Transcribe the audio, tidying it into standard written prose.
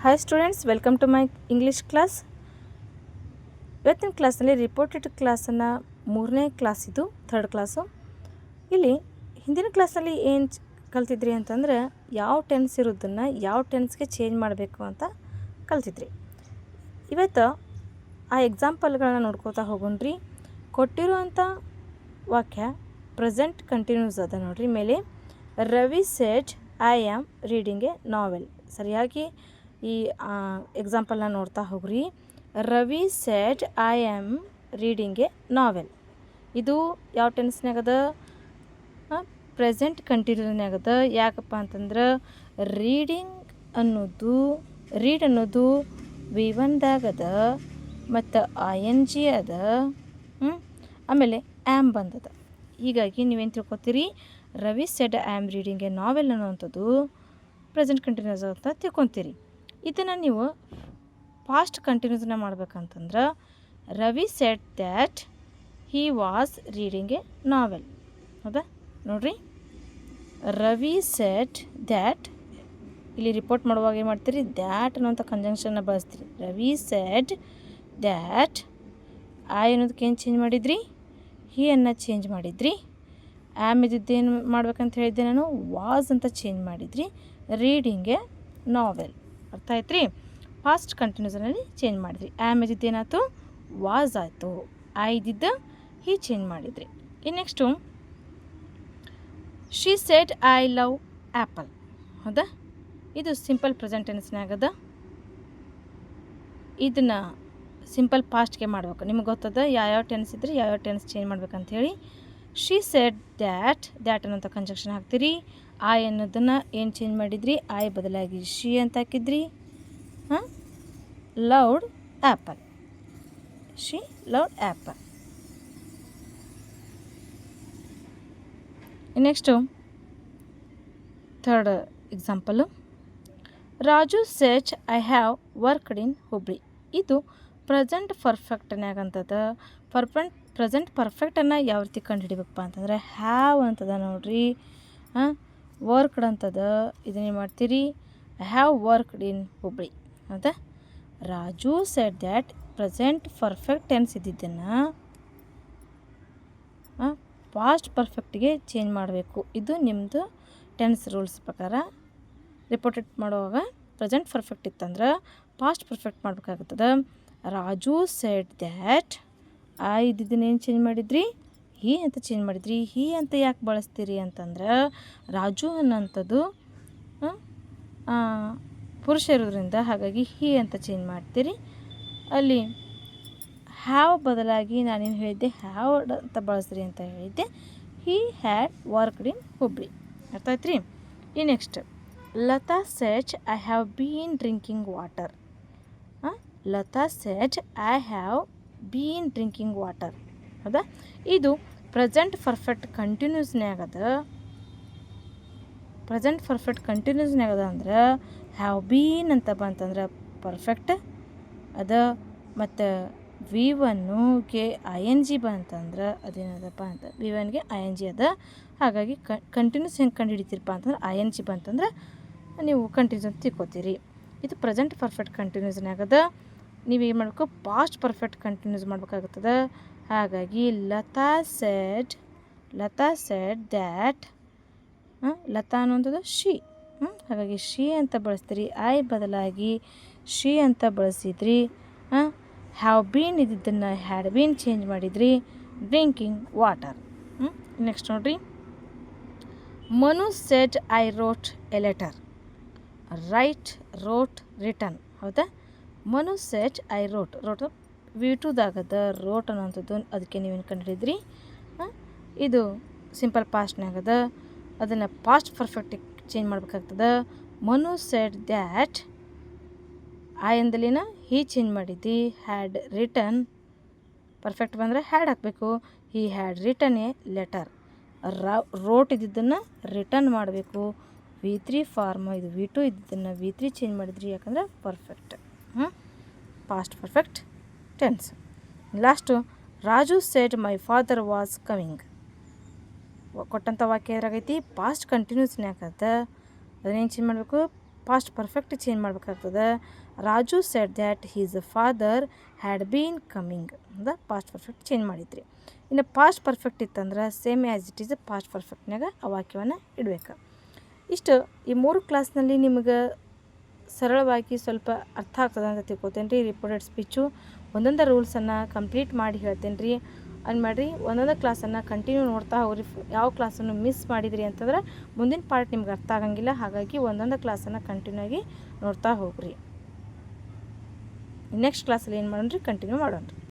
Hi students, welcome to my English class. ಇವತ್ತಿನ ಕ್ಲಾಸ್ನಲ್ಲಿ reported ಕ್ಲಾಸನ್ನು ಮೂರನೇ ಕ್ಲಾಸ್, ಇದು ಥರ್ಡ್ ಕ್ಲಾಸು. ಇಲ್ಲಿ ಹಿಂದಿನ ಕ್ಲಾಸ್ನಲ್ಲಿ ಏನು ಕಲ್ತಿದ್ರಿ ಅಂತಂದರೆ ಯಾವ ಟೆನ್ಸ್ ಇರೋದನ್ನು ಯಾವ ಟೆನ್ಸ್ಗೆ ಚೇಂಜ್ ಮಾಡಬೇಕು ಅಂತ ಕಲ್ತಿದ್ರಿ. ಇವತ್ತು ಆ ಎಕ್ಸಾಂಪಲ್ಗಳನ್ನ ನೋಡ್ಕೋತಾ ಹೋಗೋಣ್ರಿ. ಕೊಟ್ಟಿರುವಂಥ ವಾಕ್ಯ ಪ್ರೆಸೆಂಟ್ ಕಂಟಿನ್ಯೂಸ್ ಅದ ನೋಡ್ರಿ. ಮೇಲೆ Ravi said I am reading a novel. ಸರಿಯಾಗಿ ಈ ಎಕ್ಸಾಂಪಲ್ನ ನೋಡ್ತಾ ಹೋಗ್ರಿ. Ravi said I am reading a novel. ಇದು ಯಾವ ಟೆನ್ಸ್ನಾಗದ? ಪ್ರೆಸೆಂಟ್ ಕಂಟಿನ್ಯೂಸ್ನಾಗದ. ಯಾಕಪ್ಪ ಅಂತಂದ್ರೆ ರೀಡ್ ಅನ್ನೋದು V1ದಾಗದ ಮತ್ತು ING ಅದ, ಆಮೇಲೆ ಆ್ಯಮ್ ಬಂದದ. ಹೀಗಾಗಿ ನೀವೇನು ತಿಳ್ಕೊತೀರಿ? Ravi said I am reading a novel ಅನ್ನುವಂಥದ್ದು ಪ್ರೆಸೆಂಟ್ ಕಂಟಿನ್ಯೂಸ್ ಅಂತ ತಿಳ್ಕೊತೀರಿ. ಇದನ್ನು ನೀವು ಪಾಸ್ಟ್ ಕಂಟಿನ್ಯೂಸ್ನ ಮಾಡ್ಬೇಕಂತಂದ್ರೆ Ravi said that he was reading a novel. ಹೌದಾ? ನೋಡಿರಿ, ರವಿ ಸೆಡ್ ದ್ಯಾಟ್. ಇಲ್ಲಿ ರಿಪೋರ್ಟ್ ಮಾಡುವಾಗ ಏನು ಮಾಡ್ತೀರಿ? ದ್ಯಾಟ್ ಅನ್ನೋಂಥ ಕಂಜಂಕ್ಷನ್ನ ಬಳಸ್ತೀರಿ. Ravi said that. ಐ ಅನ್ನೋದಕ್ಕೆ ಏನು ಚೇಂಜ್ ಮಾಡಿದ್ರಿ? ಹಿ ಅನ್ನು ಚೇಂಜ್ ಮಾಡಿದ್ರಿ. ಆ್ಯಮ್ ಇದ್ದಿದ್ದೇನು ಮಾಡ್ಬೇಕಂತ ಹೇಳಿದ್ದೆ ನಾನು? ವಾಸ್ ಅಂತ ಚೇಂಜ್ ಮಾಡಿದ್ರಿ. ರೀಡಿಂಗ್ ಎ ನಾವೆಲ್. ಅರ್ಥ ಆಯ್ತು ರೀ? ಪಾಸ್ಟ್ ಕಂಟಿನ್ಯೂಸ್ನಲ್ಲಿ ಚೇಂಜ್ ಮಾಡಿದ್ರಿ. ಆ್ಯಮ್ ಇದ್ದಿದ್ದೇನಾಯ್ತು? ವಾಸ್ ಆಯಿತು. ಐ ಇದ್ದಿದ್ದು ಹಿ ಚೇಂಜ್ ಮಾಡಿದ್ರಿ. ಇನ್ನು next she said I love apple. ಹೌದಾ? ಇದು ಸಿಂಪಲ್ ಪ್ರೆಸೆಂಟ್ ಟೆನ್ಸ್ನಾಗದ. ಇದನ್ನು ಸಿಂಪಲ್ ಪಾಸ್ಟ್ಗೆ ಮಾಡ್ಬೇಕು. ನಿಮ್ಗೆ ಗೊತ್ತದ ಯಾವ್ಯಾವ ಟೆನ್ಸ್ ಇದ್ರೆ ಯಾವ್ಯಾವ ಟೆನ್ಸ್ ಚೇಂಜ್ ಮಾಡ್ಬೇಕಂತ ಹೇಳಿ. ಶಿ ಸೆಡ್ ದ್ಯಾಟ್ ಅನ್ನೋಂಥ ಕಂಜಂಕ್ಷನ್ ಹಾಕ್ತೀರಿ. ಐ ಅನ್ನೋದನ್ನು ಏನು ಚೇಂಜ್ ಮಾಡಿದ್ರಿ? ಐ ಬದಲಾಗಿ ಶಿ ಅಂತ ಹಾಕಿದ್ರಿ. Loved apple. She loved apple. Next third example. Raju shed I have worked in Hubli. ಇದು ಪ್ರೆಸೆಂಟ್ ಪರ್ಫೆಕ್ಟ್ನಾಗಂತದ. ಪ್ರೆಸೆಂಟ್ ಪರ್ಫೆಕ್ಟನ್ನು ಯಾವ ರೀತಿ ಕಂಡು ಹಿಡಿಬೇಕಪ್ಪ ಅಂತಂದರೆ ಹ್ಯಾವ್ ಅಂತದ ನೋಡ್ರಿ. ವರ್ಕ್ಡ್ ಅಂತದ. ಇದನ್ನೇನು ಮಾಡ್ತೀರಿ? I have worked in Hubli. ಹೌದಾ? Raju said that present perfect tense ಇದ್ದಿದ್ದನ್ನು ಪಾಸ್ಟ್ ಪರ್ಫೆಕ್ಟಿಗೆ ಚೇಂಜ್ ಮಾಡಬೇಕು. ಇದು ನಿಮ್ಮದು ಟೆನ್ಸ್ ರೂಲ್ಸ್ ಪ್ರಕಾರ. ರಿಪೋರ್ಟೆಡ್ ಮಾಡುವಾಗ ಪ್ರೆಸೆಂಟ್ ಪರ್ಫೆಕ್ಟ್ ಇತ್ತಂದ್ರೆ ಪಾಸ್ಟ್ ಪರ್ಫೆಕ್ಟ್ ಮಾಡಬೇಕಾಗುತ್ತದೆ. ರಾಜು ಸೆಡ್ ದ್ಯಾಟ್ ಐ ಇದ್ದಿದ್ದನ್ನು ಏನು ಚೇಂಜ್ ಮಾಡಿದ್ರಿ? ಹಿ ಅಂತ ಚೇಂಜ್ ಮಾಡಿದ್ರಿ. ಹಿ ಅಂತ ಯಾಕೆ ಬಳಸ್ತೀರಿ ಅಂತಂದ್ರೆ ರಾಜು ಅನ್ನೋಂಥದ್ದು ಪುರುಷ ಇರೋದ್ರಿಂದ ಹಾಗಾಗಿ ಹಿ ಅಂತ ಚೇಂಜ್ ಮಾಡ್ತೀರಿ. ಅಲ್ಲಿ ಹ್ಯಾವ್ ಬದಲಾಗಿ ನಾನೇನು ಹೇಳಿದ್ದೆ? ಹ್ಯಾವ್ ಅಂತ ಬಳಸ್ರಿ ಅಂತ ಹೇಳಿದ್ದೆ. He had worked in Hubli. ಅರ್ಥ ಆಯ್ತು ರೀ? ಈ next Lata said I have been drinking water. Lata said I have been drinking water. ಹೌದಾ? ಇದು ಪ್ರೆಸೆಂಟ್ ಪರ್ಫೆಕ್ಟ್ ಕಂಟಿನ್ಯೂಸ್ನಾಗದ. ಪ್ರೆಸೆಂಟ್ ಪರ್ಫೆಕ್ಟ್ ಕಂಟಿನ್ಯೂಸ್ನಾಗದ ಅಂದ್ರೆ ಹ್ಯಾವ್ ಬೀನ್ ಅಂತ ಬಂತಂದ್ರೆ ಪರ್ಫೆಕ್ಟ್ ಅದ. ಮತ್ತು V1ಗೆ ING ಬಂತಂದ್ರೆ ಅದೇನದಪ್ಪ ಅಂತ V1ಗೆ ING ಅದ. ಹಾಗಾಗಿ ಕಂಟಿನ್ಯೂಸ್ ಹೆಂಗೆ ಕಂಡು ಹಿಡಿತೀರಪ್ಪ ಅಂತಂದ್ರೆ ING ಬಂತಂದ್ರೆ ನೀವು ಕಂಟಿನ್ಯೂಸ್ ಅಂತ ತಿಳ್ಕೊತೀರಿ. ಇದು ಪ್ರೆಸೆಂಟ್ ಪರ್ಫೆಕ್ಟ್ ಕಂಟಿನ್ಯೂಸ್ನಾಗದ. ನೀವು ಏನು ಮಾಡಬೇಕು? ಪಾಸ್ಟ್ ಪರ್ಫೆಕ್ಟ್ ಕಂಟಿನ್ಯೂಸ್ ಮಾಡ್ಬೇಕಾಗುತ್ತದೆ. ಹಾಗಾಗಿ ಲತಾ ಸೆಡ್ ದ್ಯಾಟ್. ಲತಾ ಅನ್ನೋಂಥದ್ದು ಶಿ. ಹಾಗಾಗಿ ಶಿ ಅಂತ ಬಳಸ್ತೀರಿ. ಐ ಬದಲಾಗಿ ಶಿ ಅಂತ ಬಳಸಿದ್ರಿ. ಹ್ಯಾವ್ ಬೀನ್ ಇದ್ದಿದ್ದನ್ನು ಹ್ಯಾಡ್ ಬೀನ್ ಚೇಂಜ್ ಮಾಡಿದ್ರಿ. Drinking water. ನೆಕ್ಸ್ಟ್ ನೋಡ್ರಿ. Manu said I wrote a letter. Wrote written. ಹೌದಾ? ಮನು ಸೆಡ್ ಐ ರೋಟ್ V2ದಾಗದ ರೋಟ್ ಅನ್ನೋಂಥದ್ದು. ಅದಕ್ಕೆ ನೀವೇನು ಕಂಡು ಹಿಡಿದ್ರಿ? ಇದು ಸಿಂಪಲ್ ಪಾಸ್ಟ್ನಾಗದ. ಅದನ್ನು ಪಾಸ್ಟ್ ಪರ್ಫೆಕ್ಟಿಗೆ ಚೇಂಜ್ ಮಾಡ್ಬೇಕಾಗ್ತದೆ. ಮನು ಸೆಡ್ ದ್ಯಾಟ್ ಐ ಅಂದಲಿನ ಹಿ ಚೇಂಜ್ ಮಾಡಿದ್ದಿ. Had written. ಪರ್ಫೆಕ್ಟ್ ಬಂದರೆ ಹ್ಯಾಡ್ ಹಾಕಬೇಕು. He had written a letter. Wrote ಇದ್ದಿದ್ದನ್ನು ರಿಟರ್ನ್ ಮಾಡಬೇಕು. V3 form. ಇದು V2 ಇದ್ದಿದ್ದನ್ನು V3 ಚೇಂಜ್ ಮಾಡಿದ್ರಿ. ಯಾಕಂದರೆ perfect past perfect tense. Last Raju shed my father was coming. ಕೊಟ್ಟಂಥ ವಾಕ್ಯ ಎದುರಾಗೈತಿ? ಪಾಸ್ಟ್ ಕಂಟಿನ್ಯೂಸ್ನಾಗದ. ಅದನ್ನೇನು ಚೇಂಜ್ ಮಾಡಬೇಕು? ಪಾಸ್ಟ್ ಪರ್ಫೆಕ್ಟ್ ಚೇಂಜ್ ಮಾಡ್ಬೇಕಾಗ್ತದೆ. Raju said that his father had been coming ಅಂತ ಪಾಸ್ಟ್ ಪರ್ಫೆಕ್ಟ್ ಚೇಂಜ್ ಮಾಡಿದ್ರಿ. ಇನ್ನು ಪಾಸ್ಟ್ ಪರ್ಫೆಕ್ಟ್ ಇತ್ತಂದ್ರೆ same as it is past ಪರ್ಫೆಕ್ಟ್ನಾಗ ಆ ವಾಕ್ಯವನ್ನು ಇಡಬೇಕು. ಇಷ್ಟು ಈ 3 ಕ್ಲಾಸ್ನಲ್ಲಿ ನಿಮಗೆ ಸರಳವಾಗಿ ಸ್ವಲ್ಪ ಅರ್ಥ ಆಗ್ತದೆ ಅಂತ ತಿಳ್ಕೊತೇನೆ ರೀ. ರಿಪೋರ್ಟೆಡ್ ಸ್ಪೀಚು ಒಂದೊಂದು ರೂಲ್ಸನ್ನು ಕಂಪ್ಲೀಟ್ ಮಾಡಿ ಹೇಳ್ತೇನೆ ರೀ. ಅದು ಮಾಡಿರಿ, ಒಂದೊಂದು ಕ್ಲಾಸನ್ನು ಕಂಟಿನ್ಯೂ ನೋಡ್ತಾ ಹೋಗ್ರಿ. ಯಾವ ಕ್ಲಾಸನ್ನು ಮಿಸ್ ಮಾಡಿದ್ರಿ ಅಂತಂದ್ರೆ ಮುಂದಿನ ಪಾರ್ಟ್ ನಿಮ್ಗೆ ಅರ್ಥ ಆಗಂಗಿಲ್ಲ. ಹಾಗಾಗಿ ಒಂದೊಂದು ಕ್ಲಾಸನ್ನು ಕಂಟಿನ್ಯೂ ಆಗಿ ನೋಡ್ತಾ ಹೋಗ್ರಿ. ನೆಕ್ಸ್ಟ್ ಕ್ಲಾಸಲ್ಲಿ ಏನು ಮಾಡೋಣ ರೀ, ಕಂಟಿನ್ಯೂ ಮಾಡೋಣ.